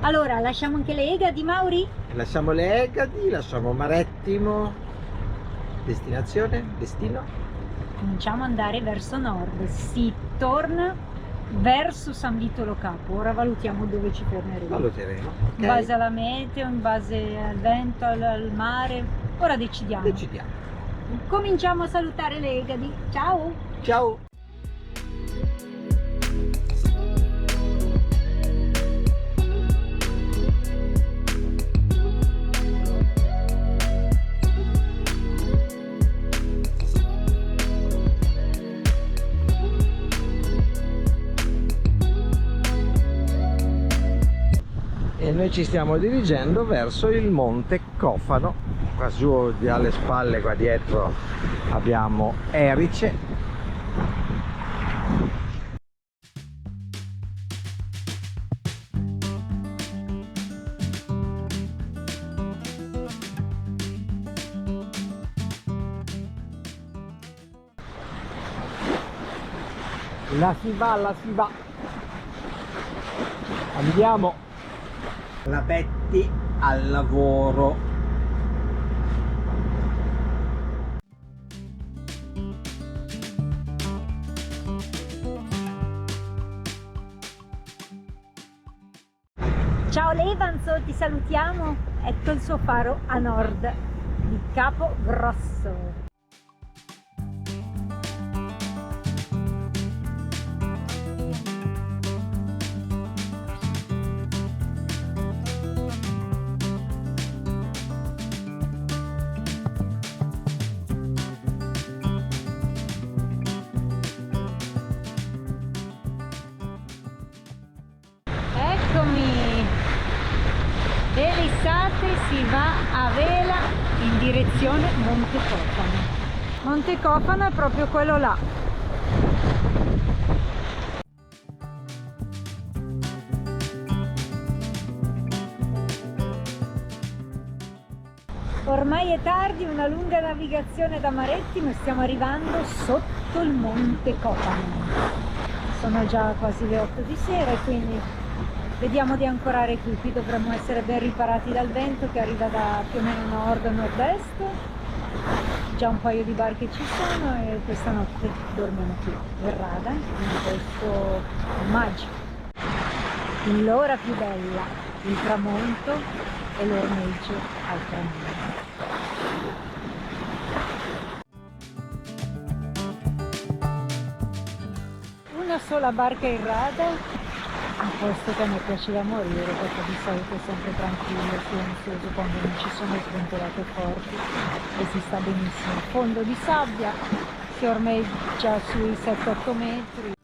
Allora, lasciamo anche le Egadi, Mauri? Lasciamo le Egadi, lasciamo Marettimo. Destinazione? Destino? Cominciamo ad andare verso nord, si torna verso San Vito Lo Capo. Ora valutiamo dove ci fermeremo. Valuteremo. Ok. In base alla meteo, in base al vento, al mare. Ora decidiamo. Decidiamo. Cominciamo a salutare le Egadi. Ciao! Ciao! E noi ci stiamo dirigendo verso il Monte Cofano. Qua giù alle spalle, qua dietro, abbiamo Erice. La si va. Andiamo. La Petti al lavoro. Ciao Levanzo, ti salutiamo. Ecco il suo faro a nord di Capo Grosso. Eccomi, e risate si va a vela in direzione Monte Cofano. Monte Cofano è proprio quello là. Ormai è tardi, una lunga navigazione da Marettimo e stiamo arrivando sotto il Monte Cofano. Sono già quasi le 8 di sera e quindi vediamo di ancorare qui dovremmo essere ben riparati dal vento che arriva da più o meno nord-nord-est. Già un paio di barche ci sono e questa notte dormiamo qui, in Rada, in questo magico. L'ora più bella, il tramonto e l'ormeggio al tramonto. Una sola barca in Rada. Un posto che a me piace da morire perché di solito è sempre tranquillo, silenzioso quando non ci sono sventelate forti e si sta benissimo. Fondo di sabbia, si ormeggia sui 7-8 metri.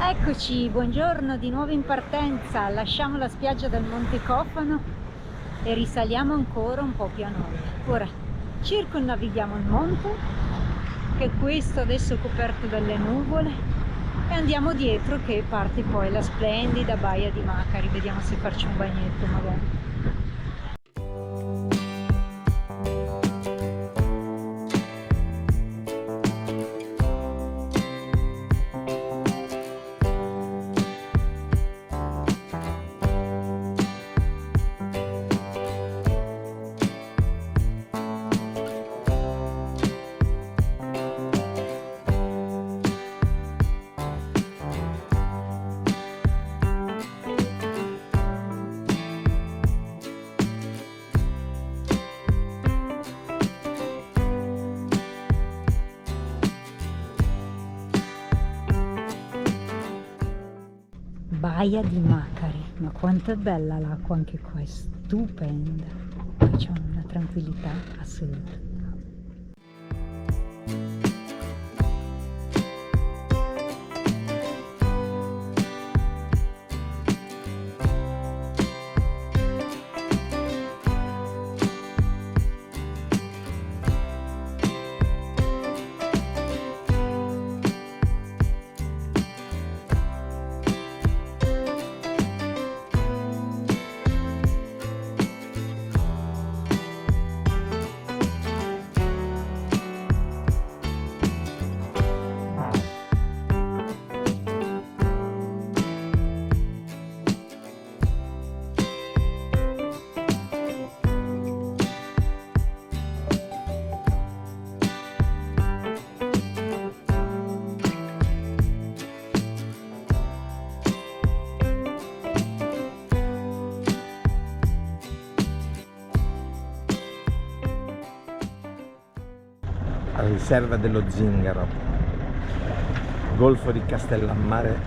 Eccoci, buongiorno, di nuovo in partenza. Lasciamo la spiaggia del Monte Cofano e risaliamo ancora un po' più a nord. Ora circonnavighiamo il monte, che è questo adesso coperto dalle nuvole, e andiamo dietro che parte poi la splendida baia di Macari. Vediamo se farci un bagnetto magari. Baia di Macari, ma quanto è bella l'acqua anche qua, è stupenda, poi c'è una tranquillità assoluta. Riserva dello Zingaro, Golfo di Castellammare.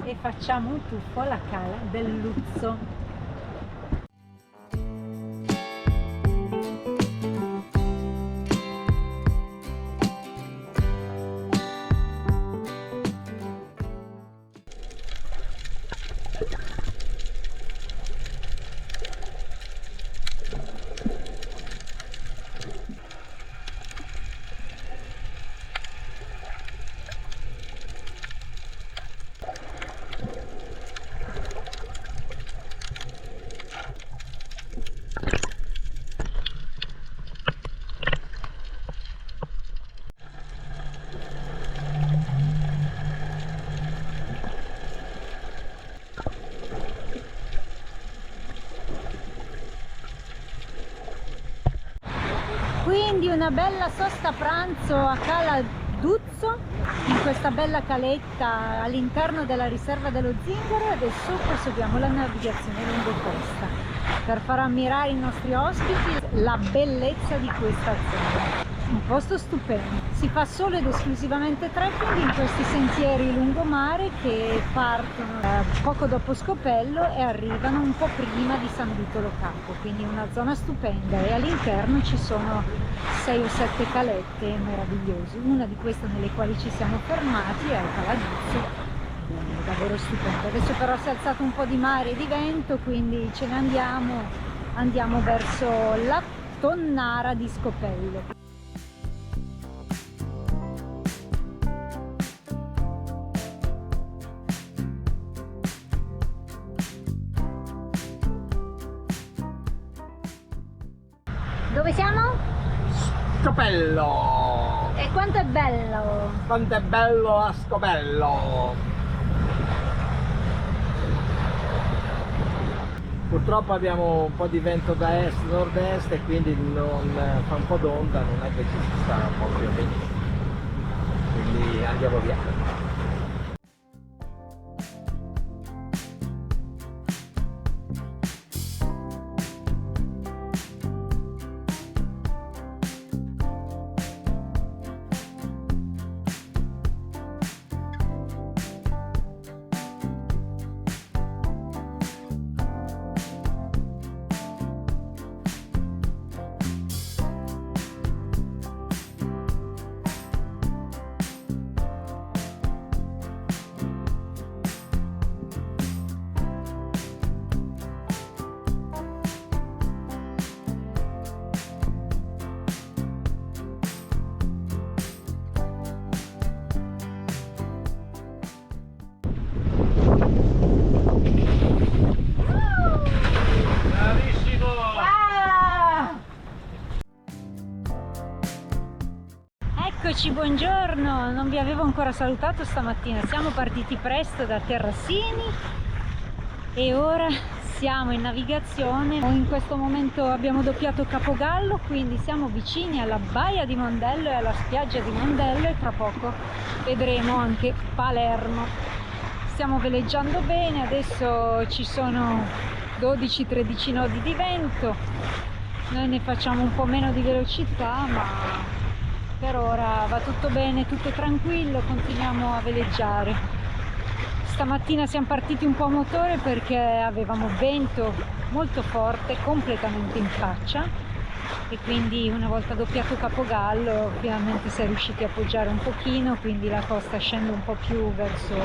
E facciamo un tuffo alla cala del Luzzo. Quindi una bella sosta pranzo a Cala Duzzo, in questa bella caletta all'interno della riserva dello Zingaro, e adesso proseguiamo la navigazione lungo costa per far ammirare ai nostri ospiti la bellezza di questa zona. Un posto stupendo, si fa solo ed esclusivamente trekking in questi sentieri lungomare che partono poco dopo Scopello e arrivano un po' prima di San Vitolo Capo, quindi una zona stupenda, e all'interno ci sono 6 o 7 calette meravigliose, una di queste nelle quali ci siamo fermati è Cala Duzzo, davvero stupendo. Adesso però si è alzato un po' di mare e di vento, quindi ce ne andiamo verso la Tonnara di Scopello. Dove siamo? Scopello! E quanto è bello! Quanto è bello a Scopello! Purtroppo abbiamo un po' di vento da est, nord-est, e quindi fa un po' d'onda, non è che ci si sta proprio benissimo. Quindi andiamo via. Eccoci, buongiorno, non vi avevo ancora salutato stamattina, siamo partiti presto da Terrasini e ora siamo in navigazione. In questo momento abbiamo doppiato Capogallo, quindi siamo vicini alla baia di Mondello e alla spiaggia di Mondello, e tra poco vedremo anche Palermo. stiamo veleggiando bene, adesso ci sono 12-13 nodi di vento, noi ne facciamo un po' meno di velocità, ma per ora va tutto bene, tutto tranquillo, continuiamo a veleggiare. Stamattina siamo partiti un po' a motore perché avevamo vento molto forte, completamente in faccia, e quindi una volta doppiato Capogallo finalmente si è riusciti a appoggiare un pochino, quindi la costa scende un po' più verso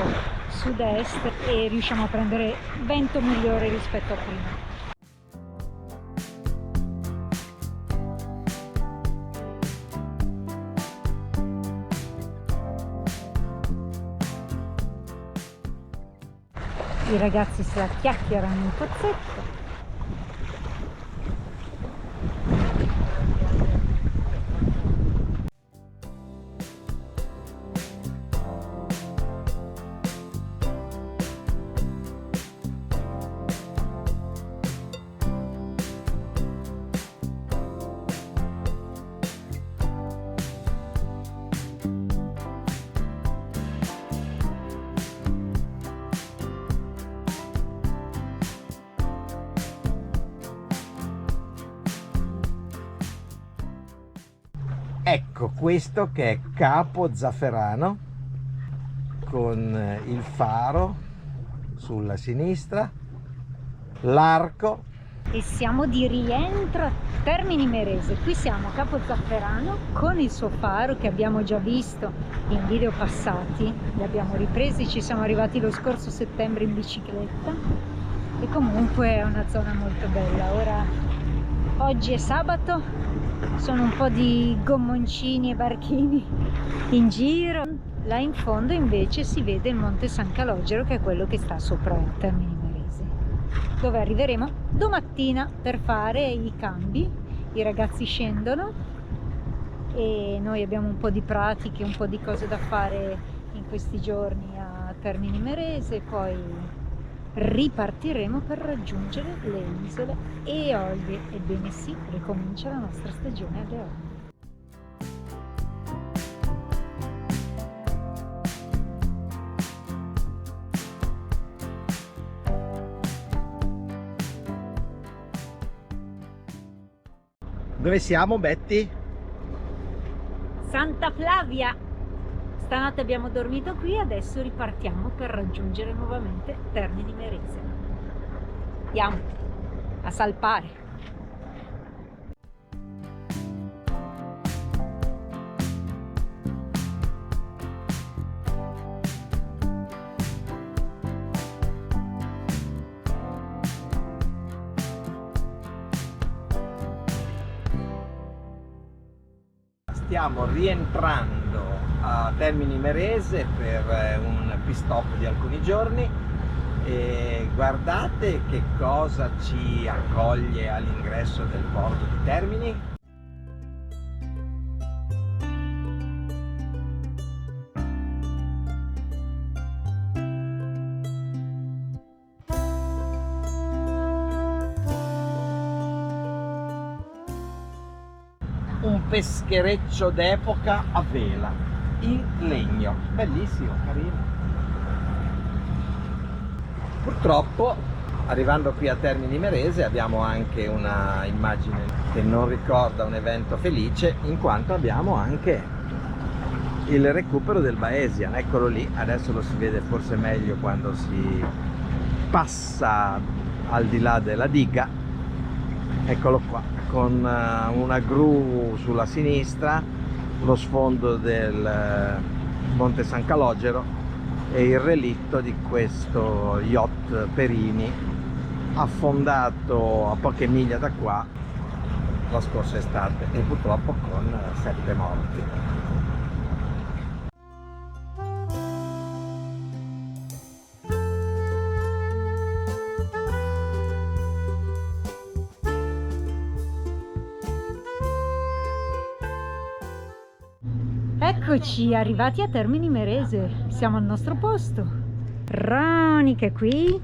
sud-est e riusciamo a prendere vento migliore rispetto a prima. I ragazzi se la chiacchierano in pozzetto. Ecco questo che è Capo Zafferano, con il faro sulla sinistra, l'arco. E siamo di rientro a Termini Imerese. Qui siamo a Capo Zafferano con il suo faro che abbiamo già visto in video passati, li abbiamo ripresi, ci siamo arrivati lo scorso settembre in bicicletta e comunque è una zona molto bella. Oggi è sabato, sono un po' di gommoncini e barchini in giro. Là in fondo invece si vede il Monte San Calogero, che è quello che sta sopra Termini Imerese, dove arriveremo domattina per fare i cambi. I ragazzi scendono e noi abbiamo un po' di pratiche, un po' di cose da fare in questi giorni a Termini Imerese, poi ripartiremo per raggiungere le isole Eolie. Ebbene sì, ricomincia la nostra stagione alle Eolie. Dove siamo, Betty? Santa Flavia. Stanotte abbiamo dormito qui, adesso ripartiamo per raggiungere nuovamente Termini Imerese. Andiamo a salpare. Stiamo rientrando a Termini Imerese per un pit stop di alcuni giorni e guardate che cosa ci accoglie all'ingresso del porto di Termini. Un peschereccio d'epoca a vela in legno, bellissimo, carino. Purtroppo arrivando qui a Termini Imerese abbiamo anche una immagine che non ricorda un evento felice, in quanto abbiamo anche il recupero del Baesian. Eccolo lì, adesso lo si vede forse meglio quando si passa al di là della diga. Eccolo qua, con una gru sulla sinistra, lo sfondo del Monte San Calogero e il relitto di questo yacht Perini affondato a poche miglia da qua la scorsa estate e purtroppo con 7 morti. Eccoci arrivati a Termini Imerese, siamo al nostro posto. Rani che è qui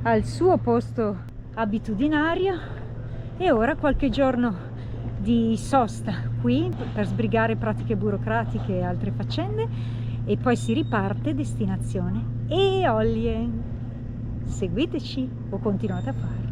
al suo posto abitudinario e ora qualche giorno di sosta qui per sbrigare pratiche burocratiche e altre faccende e poi si riparte destinazione Eolien. Seguiteci o continuate a farlo.